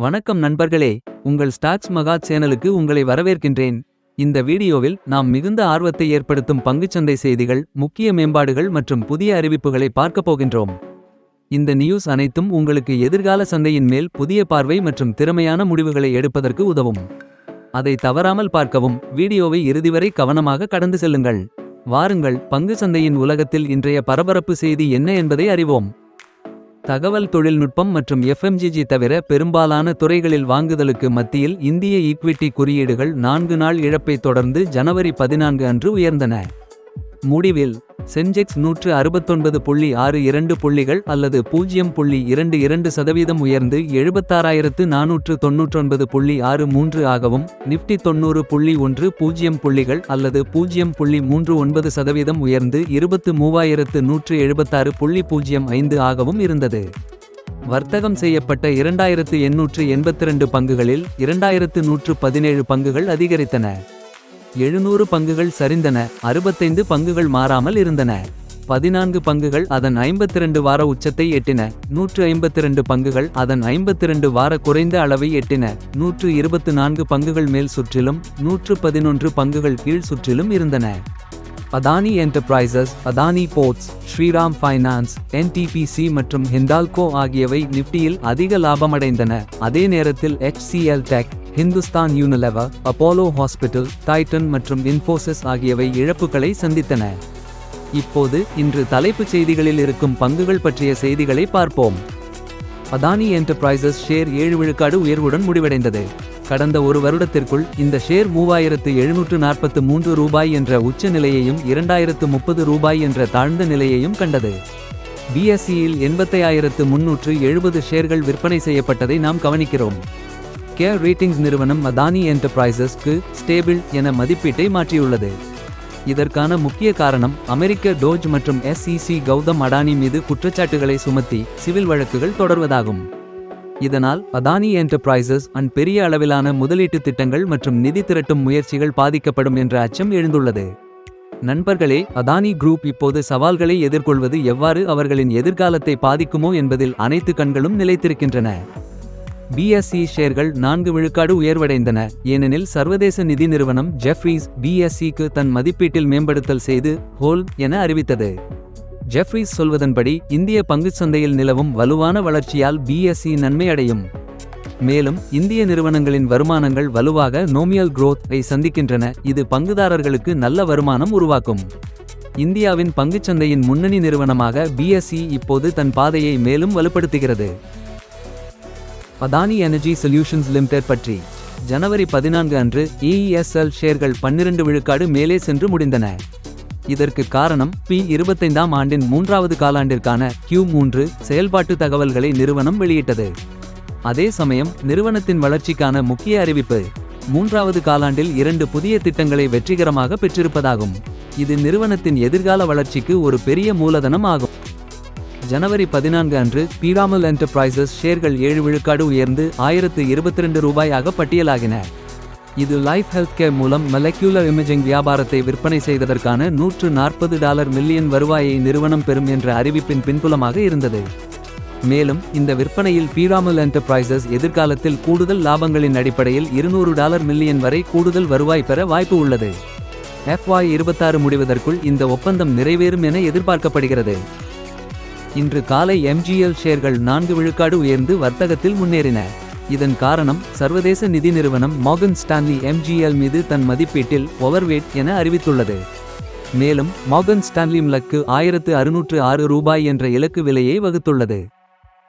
வணக்கம் நண்பர்களே, உங்கள் ஸ்டாக்ஸ் மகா சேனலுக்கு உங்களை வரவேற்கின்றேன். இந்த வீடியோவில் நாம் மிகுந்த ஆர்வத்தை ஏற்படுத்தும் பங்குச்சந்தை செய்திகள், முக்கிய மேம்பாடுகள் மற்றும் புதிய அறிவிப்புகளை பார்க்கப் போகின்றோம். இந்த நியூஸ் அனைத்தும் உங்களுக்கு எதிர்கால சந்தையின் மேல் புதிய பார்வை மற்றும் திறமையான முடிவுகளை எடுப்பதற்கு உதவும். அதை தவறாமல் பார்க்கவும், வீடியோவை இறுதிவரை கவனமாக கடந்து செல்லுங்கள். வாருங்கள், பங்கு சந்தையின் உலகத்தில் இன்றைய பரபரப்பு செய்தி என்ன என்பதை அறிவோம். தகவல் தொழில்நுட்பம் மற்றும் எஃப்எம்சிஜி தவிர பெரும்பாலான துறைகளில் வாங்குதலுக்கு மத்தியில் இந்திய ஈக்விட்டி குறியீடுகள் 4 நாள் இழப்பைத் தொடர்ந்து ஜனவரி 14 அன்று உயர்ந்தன. முடிவில் சென்செக்ஸ் 169.62 புள்ளிகள் அல்லது 0.22% உயர்ந்து 76,499.63 ஆகவும், நிஃப்டி 90.10 புள்ளிகள் அல்லது 0.39% உயர்ந்து 23,176.05 ஆகவும் இருந்தது. வர்த்தகம் செய்யப்பட்ட 2882 பங்குகளில் 2117 பங்குகள் அதிகரித்தன. 700 பங்குகள் சரிந்தன, 65 பங்குகள் மாறாமல் இருந்தன. 14 பங்குகள் அதன் 52 வார உச்சத்தை எட்டின, 152 பங்குகள் அதன் 52 வார குறைந்த அளவை எட்டின, 124 பங்குகள் மேல் சுற்றிலும், 111 பங்குகள் கீழ் சுற்றிலும் இருந்தன. Adani enterprises, Adani ports, Shriram finance, NTPC மற்றும் ஹிண்டால்கோ ஆகியவை நிஃப்டியில் அதிக லாபமடைந்தன. அதே நேரத்தில் HCL tech, Hindustan Unilever, Apollo hospital, Titan மற்றும் இன்ஃபோசிஸ் ஆகியவை இழப்புகளை சந்தித்தன. இப்போது இன்று தலைப்புச் செய்திகளில் இருக்கும் பங்குகள் பற்றிய செய்திகளை பார்ப்போம். அதானி என்டர்பிரைசஸ் ஷேர் 7 விழுக்காடு உயர்வுடன் முடிவடைந்தது. கடந்த ஒரு வருடத்திற்குள் இந்த ஷேர் 3743 ரூபாய் என்ற உச்ச நிலையையும் 2030 ரூபாய் என்ற தாழ்ந்த நிலையையும் கண்டது. பிஎஸ்சியில் 85,370 ஷேர்கள் விற்பனை செய்யப்பட்டதை நாம் கவனிக்கிறோம். கேர் ரேட்டிங்ஸ் நிறுவனம் அதானி என்டர்பிரைசஸ்க்கு ஸ்டேபிள் என மதிப்பீட்டை மாற்றியுள்ளது. இதற்கான முக்கிய காரணம் அமெரிக்க டோஜ் மற்றும் SEC கௌதம் அடானி மீது குற்றச்சாட்டுகளை சுமத்தி சிவில் வழக்குகள் தொடர்வதாகும். இதனால் அதானி என்டர்பிரைசஸ் பெரிய அளவிலான முதலீட்டு திட்டங்கள் மற்றும் நிதி திரட்டும் முயற்சிகள் பாதிக்கப்படும் என்ற அச்சம் எழுந்துள்ளது. நண்பர்களே, அதானி குரூப் இப்போது சவால்களை எதிர்கொள்வது எவ்வாறு அவர்களின் எதிர்காலத்தை பாதிக்குமோ என்பதில் அனைத்து கண்களும் நிலைத்திருக்கின்றன. பிஎஸ்சி ஷேர்கள் 4 விழுக்காடு உயர்வடைந்தன, ஏனெனில் சர்வதேச நிதி நிறுவனம் ஜெஃப்ரீஸ் பிஎஸ்சிக்கு தன் மதிப்பீட்டில் மேம்படுத்தல் செய்து ஹோல் என அறிவித்தது. ஜெஃப்ரீஸ் சொல்வதன்படி இந்திய பங்குச் சந்தையில் நிலவும் வலுவான வளர்ச்சியால் பிஎஸ்சி நன்மை அடையும். மேலும் இந்திய நிறுவனங்களின் வருமானங்கள் வலுவாக நோமியல் growth ஐ சந்திக்கின்றன, இது பங்குதாரர்களுக்கு நல்ல வருமானம் உருவாக்கும். இந்தியாவின் பங்குச்சந்தையின் முன்னணி நிறுவனமாக பிஎஸ்சி இப்போது தன் பாதையை மேலும் வலுப்படுத்துகிறது. அதானி எனர்ஜி சொல்யூஷன்ஸ் லிமிடெட் பற்றி ஜனவரி 14 அன்று EESL ஷேர்கள் 12 விழுக்காடு மேலே சென்று முடிந்தன. இதற்கு காரணம் P25ஆம் ஆண்டின் 3வது காலாண்டிற்கான Q3 செயல்பாட்டு தகவல்களை நிறுவனம் வெளியிட்டது. அதே சமயம் நிறுவனத்தின் வளர்ச்சிக்கான முக்கிய அறிவிப்பு 3வது காலாண்டில் 2 புதிய திட்டங்களை வெற்றிகரமாக பெற்றிருப்பதாகும். இது நிறுவனத்தின் எதிர்கால வளர்ச்சிக்கு ஒரு பெரிய மூலதனம் ஆகும். ஜனவரி 14 அன்று பீராமல் என்டர்பிரைசஸ் ஷேர்கள் 7 விழுக்காடு உயர்ந்து 1022 ரூபாயாக பட்டியலாகின. இது லைஃப் ஹெல்த் கேர் மூலம் மொலெக்யூலர் இமேஜிங் வியாபாரத்தை விற்பனை செய்ததற்கான $140 மில்லியன் வருவாயை நிறுவனம் பெறும் என்ற அறிவிப்பின் பின்புலமாக இருந்தது. மேலும் இந்த விற்பனையில் பீராமல் என்டர்பிரைசஸ் எதிர்காலத்தில் கூடுதல் லாபங்களின் அடிப்படையில் $200 மில்லியன் வரை கூடுதல் வருவாய் பெற வாய்ப்பு உள்ளது. FY26 முடிவதற்குள் இந்த ஒப்பந்தம் நிறைவேறும் என எதிர்பார்க்கப்படுகிறது. இன்று காலை MGL ஷேர்கள் 4 விழுக்காடு உயர்ந்து வர்த்தகத்தில் முன்னேறின. இதன் காரணம் சர்வதேச நிதி நிறுவனம் மார்கன் ஸ்டான்லி MGL மீது தன் மதிப்பீட்டில் ஓவர்வேட் என அறிவித்துள்ளது. மேலும் மார்கன் ஸ்டான்லி MLக்கு 1606 ரூபாய் என்ற இலக்கு விலையை வகுத்துள்ளது.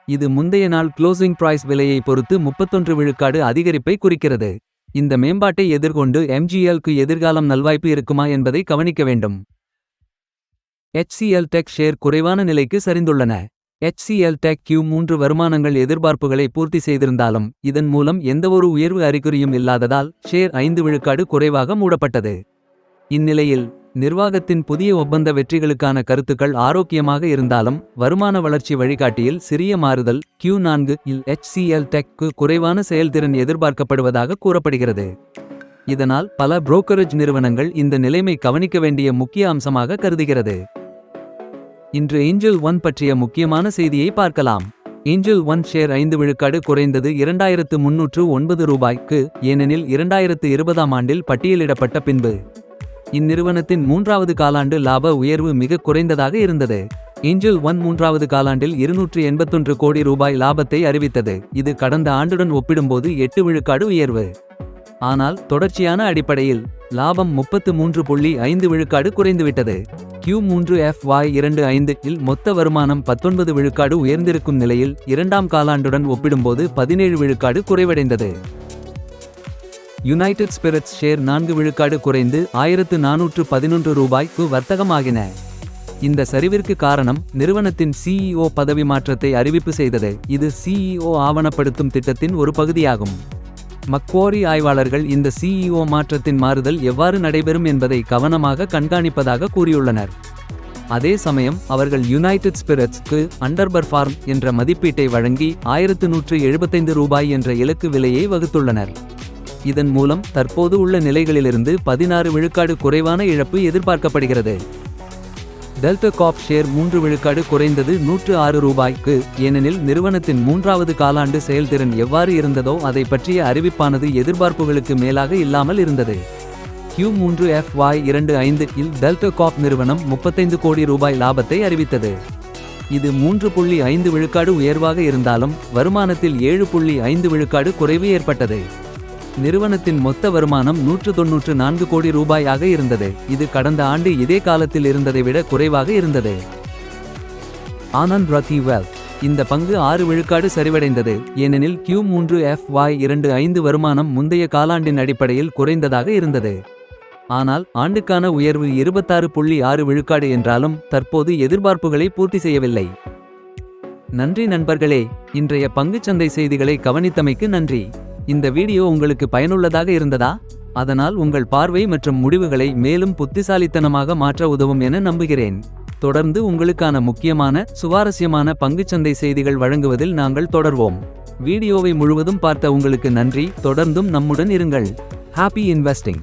இது முந்தைய நாள் க்ளோசிங் பிரைஸ் விலையை பொறுத்து 31 விழுக்காடு அதிகரிப்பை குறிக்கிறது. இந்த மேம்பாட்டை எதிர்கொண்டு MGLக்கு எதிர்காலம் நல்வாய்ப்பு இருக்குமா என்பதை கவனிக்க வேண்டும். HCL டெக் ஷேர் குறைவான நிலைக்கு சரிந்துள்ளன. HCL டெக் Q3 வருமானங்கள் எதிர்பார்ப்புகளை பூர்த்தி செய்திருந்தாலும் இதன் மூலம் எந்தவொரு உயர்வு அறிகுறியும் இல்லாததால் ஷேர் 5 விழுக்காடு குறைவாக மூடப்பட்டது. இந்நிலையில் நிர்வாகத்தின் புதிய ஒப்பந்த வெற்றிகளுக்கான கருத்துக்கள் ஆரோக்கியமாக இருந்தாலும் வருமான வளர்ச்சி வழிகாட்டியில் சிறிய மாறுதல் Q4 இல் HCL டெக்கு குறைவான செயல்திறன் எதிர்பார்க்கப்படுவதாக கூறப்படுகிறது. இதனால் பல புரோக்கரேஜ் நிறுவனங்கள் இந்த நிலைமை கவனிக்க வேண்டிய முக்கிய அம்சமாக கருதுகிறது. இன்று ஏஞ்சல் ஒன் பற்றிய முக்கியமான செய்தியை பார்க்கலாம். ஏஞ்சல் ஒன் ஷேர் 5 விழுக்காடு குறைந்தது 2309 ரூபாய்க்கு, ஏனெனில் 2020ஆம் ஆண்டில் பட்டியலிடப்பட்ட பின்பு இந்நிறுவனத்தின் 3வது காலாண்டு லாப உயர்வு மிக குறைந்ததாக இருந்தது. ஏஞ்சல் ஒன் 3வது காலாண்டில் 281 கோடி ரூபாய் லாபத்தை அறிவித்தது. இது கடந்த ஆண்டுடன் ஒப்பிடும்போது 8 விழுக்காடு உயர்வு. ஆனால் தொடர்ச்சியான அடிப்படையில் லாபம் 33.5 விழுக்காடு குறைந்துவிட்டது. Q3 FY25 இல் மொத்த வருமானம் 19 விழுக்காடு உயர்ந்திருக்கும் நிலையில் 2ஆம் காலாண்டுடன் ஒப்பிடும்போது 17 விழுக்காடு குறைவடைந்தது. யுனைடெட் ஸ்பிரிட்ஸ் ஷேர் 4 விழுக்காடு குறைந்து 1411 ரூபாய்க்கு வர்த்தகமாகின. இந்த சரிவிற்கு காரணம் நிறுவனத்தின் CEO பதவி மாற்றத்தை அறிவிப்பு செய்தது. இது CEO ஆவணப்படுத்தும் திட்டத்தின் ஒரு பகுதியாகும். மக்வாரி ஆய்வாளர்கள் இந்த CEO மாற்றத்தின் மாறுதல் எவ்வாறு நடைபெறும் என்பதை கவனமாக கண்காணிப்பதாக கூறியுள்ளனர். அதே சமயம் அவர்கள் யுனைடெட் ஸ்பிரிட்ஸ்க்கு அண்டர்பர்ஃபார்ம் என்ற மதிப்பீட்டை வழங்கி 1175 ரூபாய் என்ற இலக்கு விலையை வகுத்துள்ளனர். இதன் மூலம் தற்போது உள்ள நிலைகளிலிருந்து 16 விழுக்காடு குறைவான இழப்பு எதிர்பார்க்கப்படுகிறது. டெல்டா கார்ப் ஷேர் 3 விழுக்காடு குறைந்தது 106 ரூபாய்க்கு, ஏனெனில் நிறுவனத்தின் 3வது காலாண்டு செயல்திறன் எவ்வாறு இருந்ததோ அதை பற்றிய அறிவிப்பானது எதிர்பார்ப்புகளுக்கு மேலாக இல்லாமல் இருந்தது. Q3 FY25 இல் டெல்டா கார்ப் நிறுவனம் 35 கோடி ரூபாய் லாபத்தை அறிவித்தது. இது 3.5 விழுக்காடு உயர்வாக இருந்தாலும் வருமானத்தில் 7.5 விழுக்காடு குறைவு ஏற்பட்டது. நிறுவனத்தின் மொத்த வருமானம் 194 கோடி ரூபாயாக இருந்தது. இது கடந்த ஆண்டு இதே காலத்தில் இருந்ததை விட குறைவாக இருந்தது. ஆனந்த் ரத்தி வெல்த் இந்த பங்கு 6 விழுக்காடு சரிவடைந்தது, ஏனெனில் Q3 FY25 வருமானம் முந்தைய காலாண்டின் அடிப்படையில் குறைந்ததாக இருந்தது. ஆனால் ஆண்டுக்கான உயர்வு 26.6 விழுக்காடு என்றாலும் தற்போது எதிர்பார்ப்புகளை பூர்த்தி செய்யவில்லை. நன்றி நண்பர்களே, இன்றைய பங்குச்சந்தை செய்திகளை கவனித்தமைக்கு நன்றி. இந்த வீடியோ உங்களுக்கு பயனுள்ளதாக இருந்ததா? அதனால் உங்கள் பார்வை மற்றும் முடிவுகளை மேலும் புத்திசாலித்தனமாக மாற்ற உதவும் என நம்புகிறேன். தொடர்ந்து உங்களுக்கான முக்கியமான சுவாரஸ்யமான பங்குச்சந்தை செய்திகள் வழங்குவதில் நாங்கள் தொடர்வோம். வீடியோவை முழுவதும் பார்த்த உங்களுக்கு நன்றி. தொடர்ந்தும் நம்முடன் இருங்கள். Happy investing.